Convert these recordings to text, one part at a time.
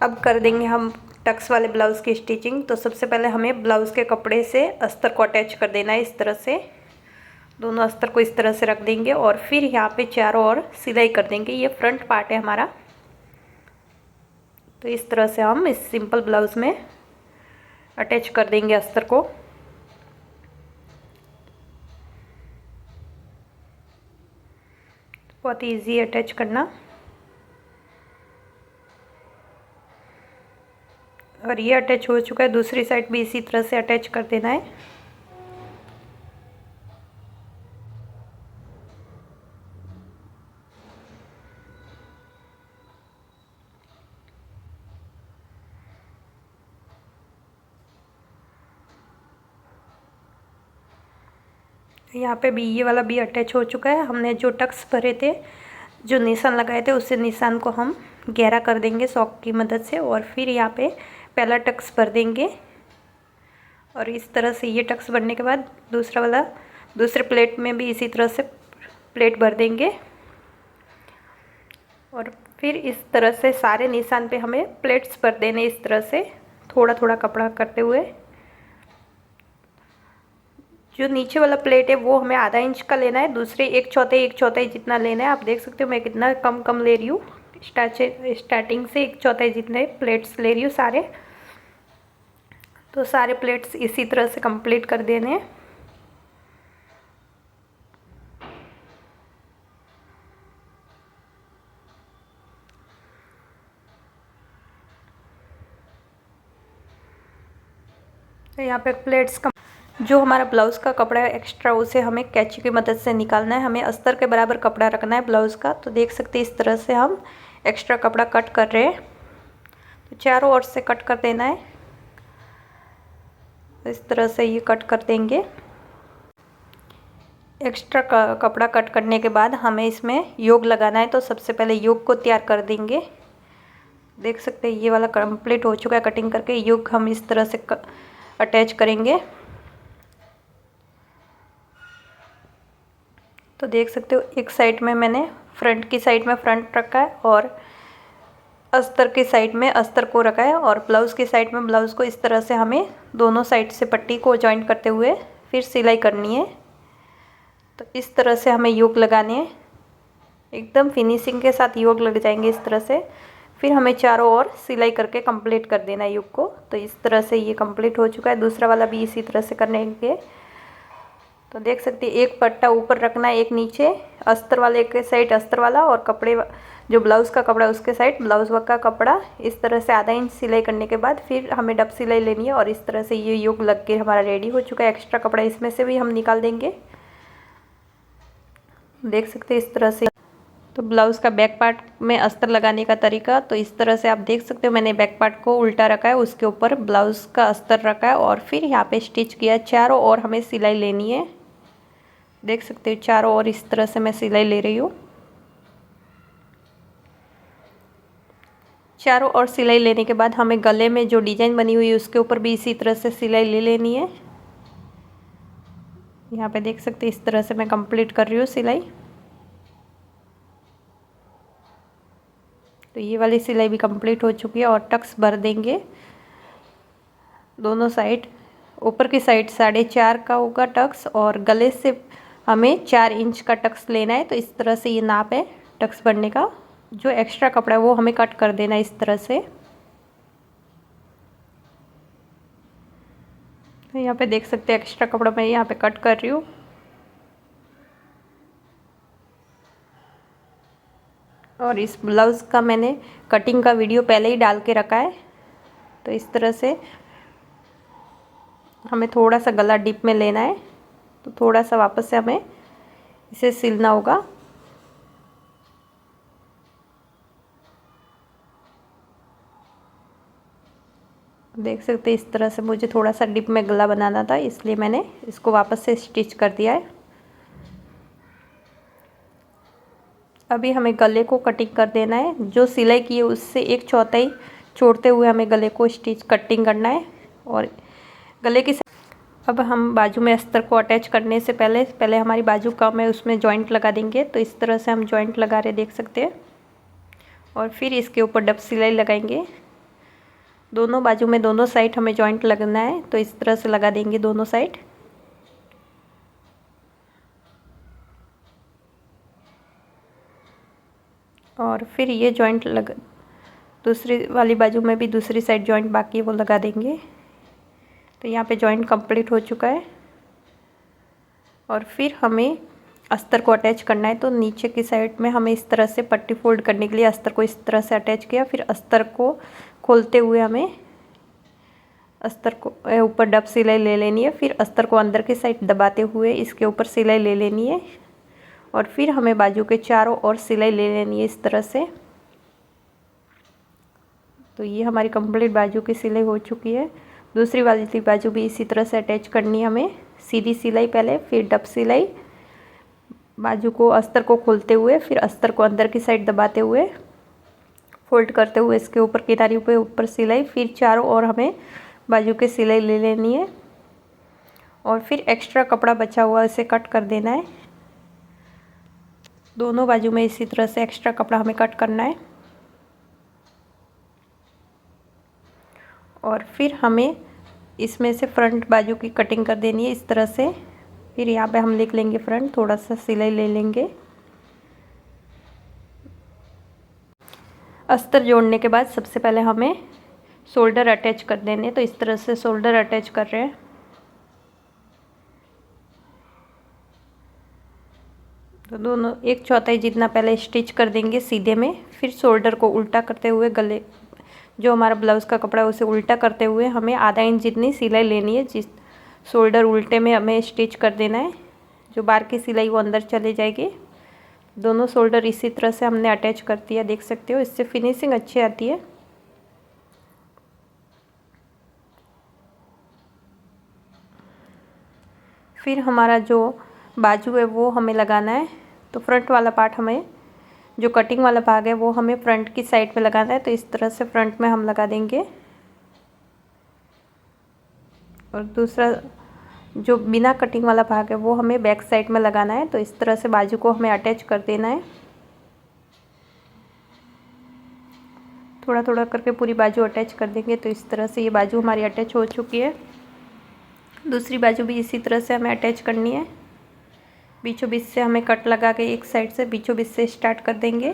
अब कर देंगे हम टक्स वाले ब्लाउज़ की स्टिचिंग। तो सबसे पहले हमें ब्लाउज़ के कपड़े से अस्तर को अटैच कर देना है। इस तरह से दोनों अस्तर को इस तरह से रख देंगे और फिर यहाँ पे चारों ओर सिलाई कर देंगे। ये फ्रंट पार्ट है हमारा। तो इस तरह से हम इस सिंपल ब्लाउज़ में अटैच कर देंगे अस्तर को। बहुत इजी है अटैच करना। और ये अटैच हो चुका है, दूसरी साइड भी इसी तरह से अटैच कर देना है। यहाँ पे भी ये वाला भी अटैच हो चुका है। हमने जो टक्स भरे थे, जो निशान लगाए थे, उससे निशान को हम गहरा कर देंगे सॉक की मदद से। और फिर यहाँ पे पहला टक्स भर देंगे और इस तरह से ये टक्स भरने के बाद दूसरा वाला दूसरे प्लेट में भी इसी तरह से प्लेट भर देंगे। और फिर इस तरह से सारे निशान पे हमें प्लेट्स भर देने, इस तरह से थोड़ा थोड़ा कपड़ा करते हुए। जो नीचे वाला प्लेट है वो हमें आधा इंच का लेना है, दूसरे एक चौथाई जितना लेना है। आप देख सकते हो मैं कितना कम ले रही हूँ। स्टार्टिंग से एक चौथाई जितने प्लेट्स ले रही हूँ सारे। तो सारे प्लेट्स इसी तरह से कंप्लीट कर देने हैं। तो यहाँ पे प्लेट्स का जो हमारा ब्लाउज़ का कपड़ा है एक्स्ट्रा, उसे हमें कैंची की मदद से निकालना है। हमें अस्तर के बराबर कपड़ा रखना है ब्लाउज़ का। तो देख सकते हैं इस तरह से हम एक्स्ट्रा कपड़ा कट कर रहे हैं। तो चारों ओर से कट कर देना है। इस तरह से ये कट कर देंगे। एक्स्ट्रा कपड़ा कट करने के बाद हमें इसमें योग लगाना है। तो सबसे पहले योग को तैयार कर देंगे। देख सकते हैं ये वाला कंप्लीट हो चुका है कटिंग करके। योग हम इस तरह से अटैच करेंगे। तो देख सकते हो एक साइड में मैंने फ्रंट की साइड में फ्रंट रखा है और अस्तर की साइड में अस्तर को रखा है और ब्लाउज़ की साइड में ब्लाउज़ को। इस तरह से हमें दोनों साइड से पट्टी को जॉइंट करते हुए फिर सिलाई करनी है। तो इस तरह से हमें योग लगाने हैं, एकदम फिनिशिंग के साथ योग लग जाएंगे इस तरह से। फिर हमें चारों ओर सिलाई करके कंप्लीट कर देना है योग को। तो इस तरह से ये कंप्लीट हो चुका है। दूसरा वाला भी इसी तरह से करने के। तो देख सकते हैं एक पट्टा ऊपर रखना है, एक नीचे, अस्तर वाले के साइड अस्तर वाला और कपड़े जो ब्लाउज़ का कपड़ा उसके साइड ब्लाउज़ वर्क का कपड़ा। इस तरह से आधा इंच सिलाई करने के बाद फिर हमें डब सिलाई लेनी है। और इस तरह से ये योग लग के हमारा रेडी हो चुका है। एक्स्ट्रा कपड़ा इसमें से भी हम निकाल देंगे। देख सकते हैं इस तरह से। तो ब्लाउज़ का बैक पार्ट में अस्तर लगाने का तरीका, तो इस तरह से आप देख सकते हो मैंने बैक पार्ट को उल्टा रखा है, उसके ऊपर ब्लाउज़ का अस्तर रखा है और फिर यहाँ पे स्टिच किया। चारों ओर हमें सिलाई लेनी है। देख सकते हो चारों ओर इस तरह से मैं सिलाई ले रही हूँ। चारों ओर सिलाई लेने के बाद हमें गले में जो डिजाइन बनी हुई है उसके ऊपर भी इसी तरह से सिलाई ले लेनी है। यहाँ पे देख सकते हैं इस तरह से मैं कंप्लीट कर रही हूँ सिलाई। तो ये वाली सिलाई भी कंप्लीट हो चुकी है और टक्स भर देंगे दोनों साइड। ऊपर की साइड 4.5 का होगा टक्स और गले से हमें 4 इंच का टक्स लेना है। तो इस तरह से ये नाप है टक्स भरने का। जो एक्स्ट्रा कपड़ा है वो हमें कट कर देना है इस तरह से। तो यहाँ पे देख सकते हैं एक्स्ट्रा कपड़ा मैं यहाँ पे कट कर रही हूँ। और इस ब्लाउज़ का मैंने कटिंग का वीडियो पहले ही डाल के रखा है। तो इस तरह से हमें थोड़ा सा गला डीप में लेना है। तो थोड़ा सा वापस से हमें इसे सिलना होगा। देख सकते हैं इस तरह से मुझे थोड़ा सा डीप में गला बनाना था, इसलिए मैंने इसको वापस से स्टिच कर दिया है। अभी हमें गले को कटिंग कर देना है। जो सिलाई की है उससे 1/4 छोड़ते हुए हमें गले को स्टिच कटिंग करना है। और गले की अब हम बाजू में अस्तर को अटैच करने से पहले हमारी बाजू कम है उसमें जॉइंट लगा देंगे। तो इस तरह से हम जॉइंट लगा रहे देख सकते हैं। और फिर इसके ऊपर डब सिलाई लगाएंगे। दोनों बाजू में दोनों साइड हमें जॉइंट लगना है, तो इस तरह से लगा देंगे दोनों साइड। और फिर ये जॉइंट दूसरी वाली बाजू में भी दूसरी साइड जॉइंट बाकी है वो लगा देंगे। तो यहाँ पे जॉइंट कंप्लीट हो चुका है। और फिर हमें अस्तर को अटैच करना है, तो नीचे की साइड में हमें इस तरह से पट्टी फोल्ड करने के लिए अस्तर को इस तरह से अटैच किया। फिर अस्तर को खोलते हुए हमें अस्तर को ऊपर डब सिलाई ले लेनी है। फिर अस्तर को अंदर की साइड दबाते हुए इसके ऊपर सिलाई ले लेनी है। और फिर हमें बाजू के चारों ओर सिलाई ले लेनी है इस तरह से। तो ये हमारी कंप्लीट बाजू की सिलाई हो चुकी है। दूसरी वाली बाजू भी इसी तरह से अटैच करनी है हमें। सीधी सिलाई पहले, फिर डब सिलाई, बाजू को अस्तर को खोलते हुए, फिर अस्तर को अंदर की साइड दबाते हुए फोल्ड करते हुए इसके ऊपर किनारी पे ऊपर सिलाई, फिर चारों ओर हमें बाजू के सिलाई ले लेनी है। और फिर एक्स्ट्रा कपड़ा बचा हुआ इसे कट कर देना है। दोनों बाजू में इसी तरह से एक्स्ट्रा कपड़ा हमें कट करना है। और फिर हमें इसमें से फ्रंट बाजू की कटिंग कर देनी है इस तरह से। फिर यहाँ पे हम लिख लेंगे फ्रंट, थोड़ा सा सिलाई ले लेंगे। अस्तर जोड़ने के बाद सबसे पहले हमें शोल्डर अटैच कर देने, तो इस तरह से शोल्डर अटैच कर रहे हैं। तो दोनों 1/4 जितना पहले स्टिच कर देंगे सीधे में। फिर शोल्डर को उल्टा करते हुए गले जो हमारा ब्लाउज़ का कपड़ा है उसे उल्टा करते हुए हमें आधा इंच जितनी सिलाई लेनी है। जिस शोल्डर उल्टे में हमें स्टिच कर देना है, जो बाहर की सिलाई वो अंदर चले जाएगी। दोनों शोल्डर इसी तरह से हमने अटैच कर दिया, देख सकते हो। इससे फिनिशिंग अच्छी आती है। फिर हमारा जो बाजू है वो हमें लगाना है। तो फ्रंट वाला पार्ट हमें, जो कटिंग वाला भाग है वो हमें फ्रंट की साइड पे लगाना है। तो इस तरह से फ्रंट में हम लगा देंगे। और दूसरा जो बिना कटिंग वाला भाग है वो हमें बैक साइड में लगाना है। तो इस तरह से बाजू को हमें अटैच कर देना है। थोड़ा थोड़ा करके पूरी बाजू अटैच कर देंगे। तो इस तरह से ये बाजू हमारी अटैच हो चुकी है। दूसरी बाजू भी इसी तरह से हमें अटैच करनी है। बीचों बीच से हमें कट लगा के एक साइड से बीचों बीच से स्टार्ट कर देंगे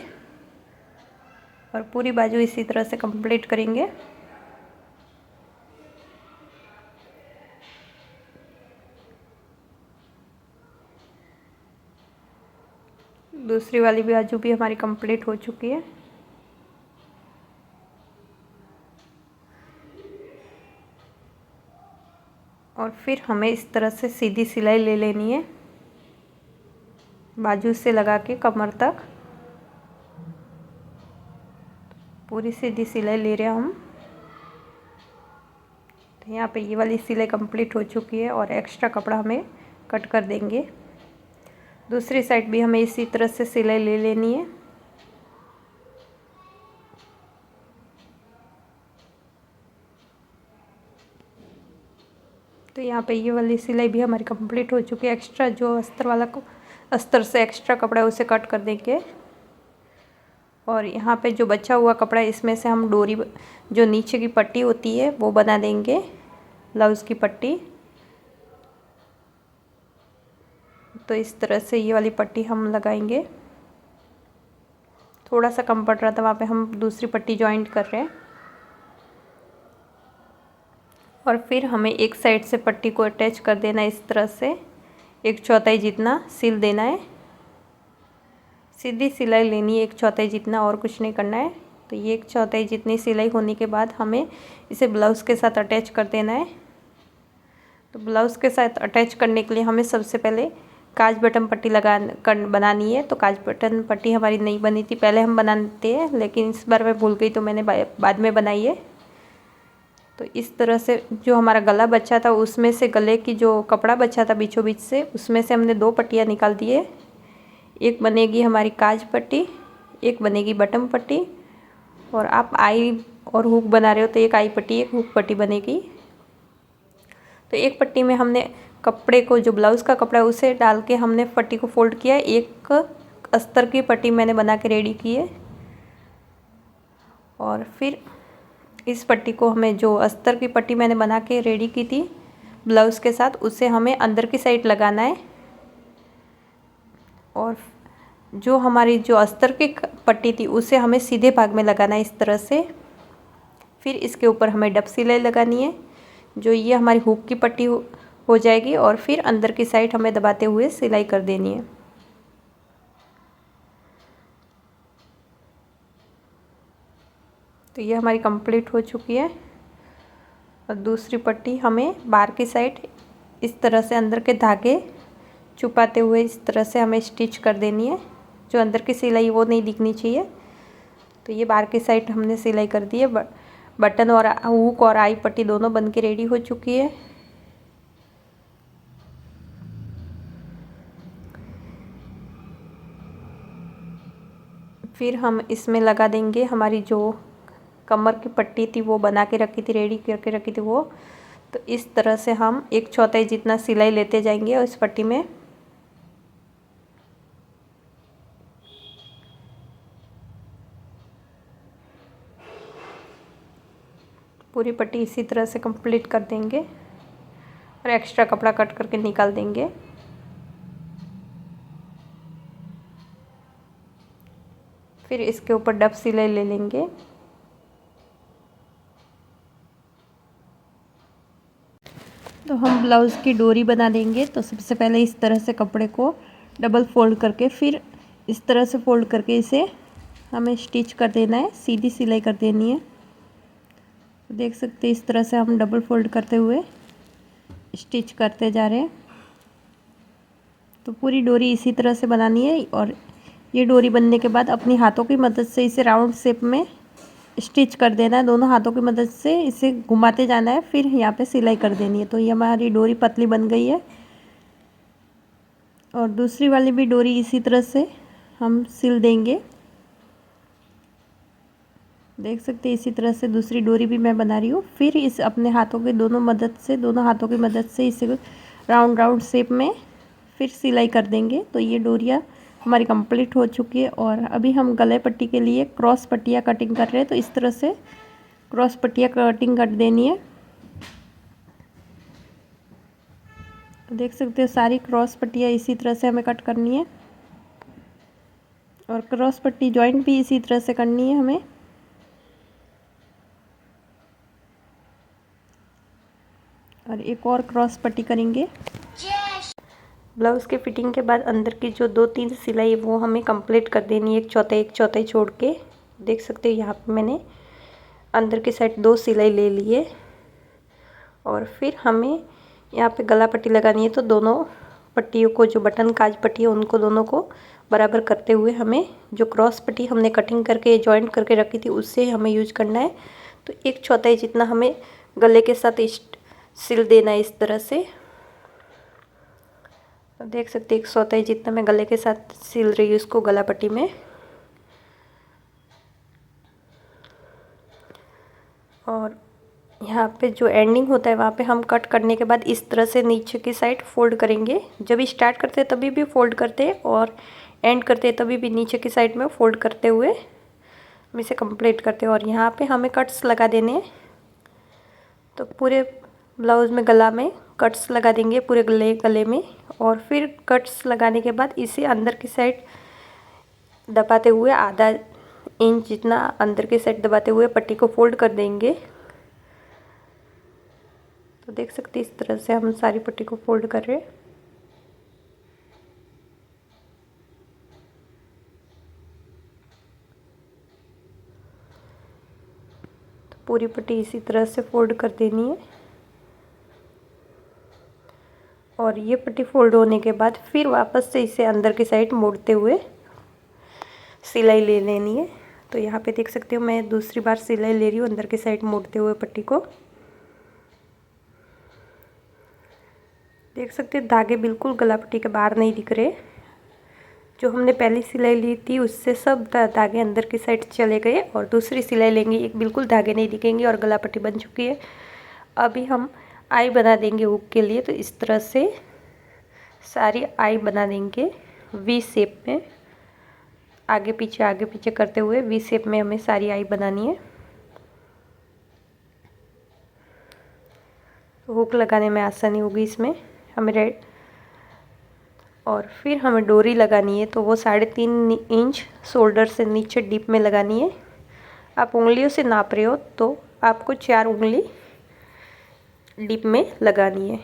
और पूरी बाजू इसी तरह से कंप्लीट करेंगे। दूसरी वाली बाजू भी हमारी कंप्लीट हो चुकी है। और फिर हमें इस तरह से सीधी सिलाई ले लेनी है, बाजू से लगा के कमर तक पूरी सीधी सिलाई ले रहे हैं हम। तो यहाँ पे ये वाली सिलाई कंप्लीट हो चुकी है और एक्स्ट्रा कपड़ा हमें कट कर देंगे। दूसरी साइड भी हमें इसी तरह से सिलाई ले लेनी है। तो यहाँ पे ये वाली सिलाई भी हमारी कंप्लीट हो चुकी है। एक्स्ट्रा जो अस्तर से एक्स्ट्रा कपड़ा है उसे कट कर देंगे। और यहाँ पे जो बचा हुआ कपड़ा है इसमें से हम डोरी, जो नीचे की पट्टी होती है वो बना देंगे, ब्लाउज़ की पट्टी। तो इस तरह से ये वाली पट्टी हम लगाएंगे। थोड़ा सा कम पड़ रहा था, वहाँ पे हम दूसरी पट्टी जॉइंट कर रहे हैं। और फिर हमें एक साइड से पट्टी को अटैच कर देना है इस तरह से। 1/4 जितना सिल देना है, सीधी सिलाई लेनी है 1/4 जितना, और कुछ नहीं करना है। तो ये 1/4 जितनी सिलाई होने के बाद हमें इसे ब्लाउज़ के साथ अटैच कर देना है। तो ब्लाउज़ के साथ अटैच करने के लिए हमें सबसे पहले काज बटन पट्टी बनानी है। तो काज बटन पट्टी हमारी नहीं बनी थी, पहले हम बनाते हैं, लेकिन इस बार मैं भूल गई तो मैंने बाद में बनाई है। तो इस तरह से जो हमारा गला बचा था उसमें से, गले की जो कपड़ा बचा था बीचों बीच से, उसमें से हमने 2 पट्टियाँ निकाल दी है। एक बनेगी हमारी काज पट्टी, एक बनेगी बटन पट्टी। और आप आई और हुक बना रहे हो तो एक आई पट्टी एक हुक पट्टी बनेगी। तो एक पट्टी में हमने कपड़े को, जो ब्लाउज़ का कपड़ा है उसे डाल के हमने पट्टी को फोल्ड किया। एक अस्तर की पट्टी मैंने बना के रेडी की है। और फिर इस पट्टी को हमें जो अस्तर की पट्टी मैंने बना के रेडी की थी ब्लाउज़ के साथ, उसे हमें अंदर की साइड लगाना है। और जो हमारी जो अस्तर की पट्टी थी उसे हमें सीधे भाग में लगाना है इस तरह से। फिर इसके ऊपर हमें डब सिलाई लगानी है, जो ये हमारी हुक की पट्टी हो जाएगी। और फिर अंदर की साइड हमें दबाते हुए सिलाई कर देनी है। तो ये हमारी कंप्लीट हो चुकी है। और दूसरी पट्टी हमें बाहर की साइड इस तरह से अंदर के धागे छुपाते हुए इस तरह से हमें स्टिच कर देनी है। जो अंदर की सिलाई वो नहीं दिखनी चाहिए। तो ये बाहर की साइड हमने सिलाई कर दी है। बटन और हुक और आई पट्टी दोनों बन के रेडी हो चुकी है। फिर हम इसमें लगा देंगे हमारी जो कमर की पट्टी थी वो बना के रखी थी, रेडी करके रखी थी वो। तो इस तरह से हम 1/4 जितना सिलाई लेते जाएंगे और इस पट्टी में पूरी पट्टी इसी तरह से कंप्लीट कर देंगे और एक्स्ट्रा कपड़ा कट करके निकाल देंगे। फिर इसके ऊपर डब सिलाई ले लेंगे। तो हम ब्लाउज़ की डोरी बना देंगे। तो सबसे पहले इस तरह से कपड़े को डबल फोल्ड करके फिर इस तरह से फोल्ड करके इसे हमें स्टिच कर देना है, सीधी सिलाई कर देनी है। देख सकते हैं इस तरह से हम डबल फोल्ड करते हुए स्टिच करते जा रहे हैं। तो पूरी डोरी इसी तरह से बनानी है। और ये डोरी बनने के बाद अपनी हाथों की मदद से इसे राउंड शेप में स्टिच कर देना है। दोनों हाथों की मदद से इसे घुमाते जाना है, फिर यहाँ पे सिलाई कर देनी है। तो ये हमारी डोरी पतली बन गई है। और दूसरी वाली भी डोरी इसी तरह से हम सिल देंगे। देख सकते हैं इसी तरह से दूसरी डोरी भी मैं बना रही हूँ। फिर इस अपने हाथों के दोनों हाथों की मदद से इसे राउंड शेप में फिर सिलाई कर देंगे। तो ये डोरियाँ हमारी कंप्लीट हो चुकी है। और अभी हम गले पट्टी के लिए क्रॉस पट्टियाँ कटिंग कर रहे हैं। तो इस तरह से क्रॉस पट्टियाँ कटिंग कर देनी है। देख सकते हो सारी क्रॉस पट्टियाँ इसी तरह से हमें कट करनी है। और क्रॉस पट्टी जॉइंट भी इसी तरह से करनी है हमें। और एक और क्रॉस पट्टी करेंगे। ब्लाउज़ के फिटिंग के बाद अंदर की जो 2-3 सिलाई है वो हमें कंप्लीट कर देनी है, 1/4 छोड़ के। देख सकते हैं यहाँ पे मैंने अंदर की साइड 2 सिलाई ले ली है। और फिर हमें यहाँ पे गला पट्टी लगानी है। तो दोनों पट्टियों को, जो बटन काज पट्टी है उनको दोनों को बराबर करते हुए हमें जो क्रॉस पट्टी हमने कटिंग करके जॉइंट करके रखी थी उससे हमें यूज करना है। तो 1/4 जितना हमें गले के साथ सिल देना है इस तरह से। तो देख सकते 1/4 जितना मैं गले के साथ सिल रही हूँ इसको गला पट्टी में। और यहाँ पे जो एंडिंग होता है वहाँ पे हम कट करने के बाद इस तरह से नीचे की साइड फोल्ड करेंगे। जब स्टार्ट करते हैं तभी भी फोल्ड करते हैं और एंड करते हैं तभी भी नीचे की साइड में फोल्ड करते हुए हम इसे कंप्लीट करते हैं। और यहाँ पे हमें कट्स लगा देने हैं। तो पूरे ब्लाउज़ में गला में कट्स लगा देंगे, पूरे गले में। और फिर कट्स लगाने के बाद इसे अंदर की साइड दबाते हुए आधा इंच जितना अंदर की साइड दबाते हुए पट्टी को फोल्ड कर देंगे। तो देख सकते हैं इस तरह से हम सारी पट्टी को फोल्ड कर रहे हैं। तो पूरी पट्टी इसी तरह से फोल्ड कर देनी है। और ये पट्टी फोल्ड होने के बाद फिर वापस से इसे अंदर की साइड मोड़ते हुए सिलाई ले लेनी है। तो यहाँ पे देख सकते हो मैं दूसरी बार सिलाई ले रही हूँ अंदर की साइड मोड़ते हुए पट्टी को। देख सकते हैं धागे बिल्कुल गला पट्टी के बाहर नहीं दिख रहे। जो हमने पहली सिलाई ली थी उससे सब धागे अंदर की साइड चले गए। और दूसरी सिलाई लेंगे, एक बिल्कुल धागे नहीं दिखेंगे और गला पट्टी बन चुकी है। अभी हम आई बना देंगे हुक के लिए। तो इस तरह से सारी आई बना देंगे वी शेप में, आगे पीछे करते हुए वी शेप में हमें सारी आई बनानी है। तो हुक लगाने में आसानी होगी इसमें हमें रेड। और फिर हमें डोरी लगानी है, तो वो 3.5 इंच शोल्डर से नीचे डीप में लगानी है। आप उंगलियों से नाप रहे हो तो आपको 4 उंगली डीप में लगानी है।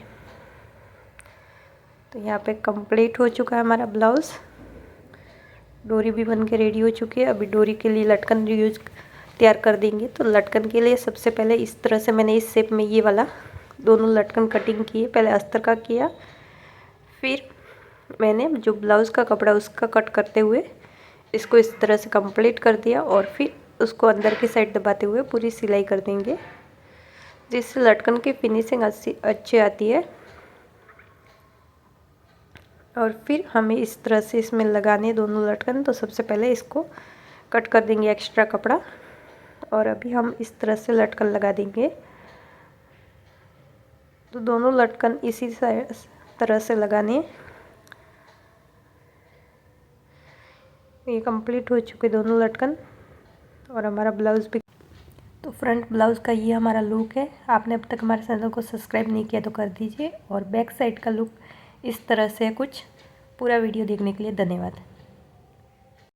तो यहाँ पे कंप्लीट हो चुका है हमारा ब्लाउज़। डोरी भी बन के रेडी हो चुकी है। अभी डोरी के लिए लटकन तैयार कर देंगे। तो लटकन के लिए सबसे पहले इस तरह से मैंने इस शेप में ये वाला दोनों लटकन कटिंग की है। पहले अस्तर का किया, फिर मैंने जो ब्लाउज़ का कपड़ा उसका कट करते हुए इसको इस तरह से कंप्लीट कर दिया और फिर उसको अंदर की साइड दबाते हुए पूरी सिलाई कर देंगे, जिससे लटकन की फिनिशिंग अच्छी आती है। और फिर हमें इस तरह से इसमें लगाने दोनों लटकन। तो सबसे पहले इसको कट कर देंगे एक्स्ट्रा कपड़ा और अभी हम इस तरह से लटकन लगा देंगे। तो दोनों लटकन इसी तरह से लगाने। ये कंप्लीट हो चुके दोनों लटकन और हमारा ब्लाउज़ भी। तो फ्रंट ब्लाउज़ का ये हमारा लुक है। आपने अब तक हमारे चैनल को सब्सक्राइब नहीं किया तो कर दीजिए। और बैक साइड का लुक इस तरह से कुछ। पूरा वीडियो देखने के लिए धन्यवाद।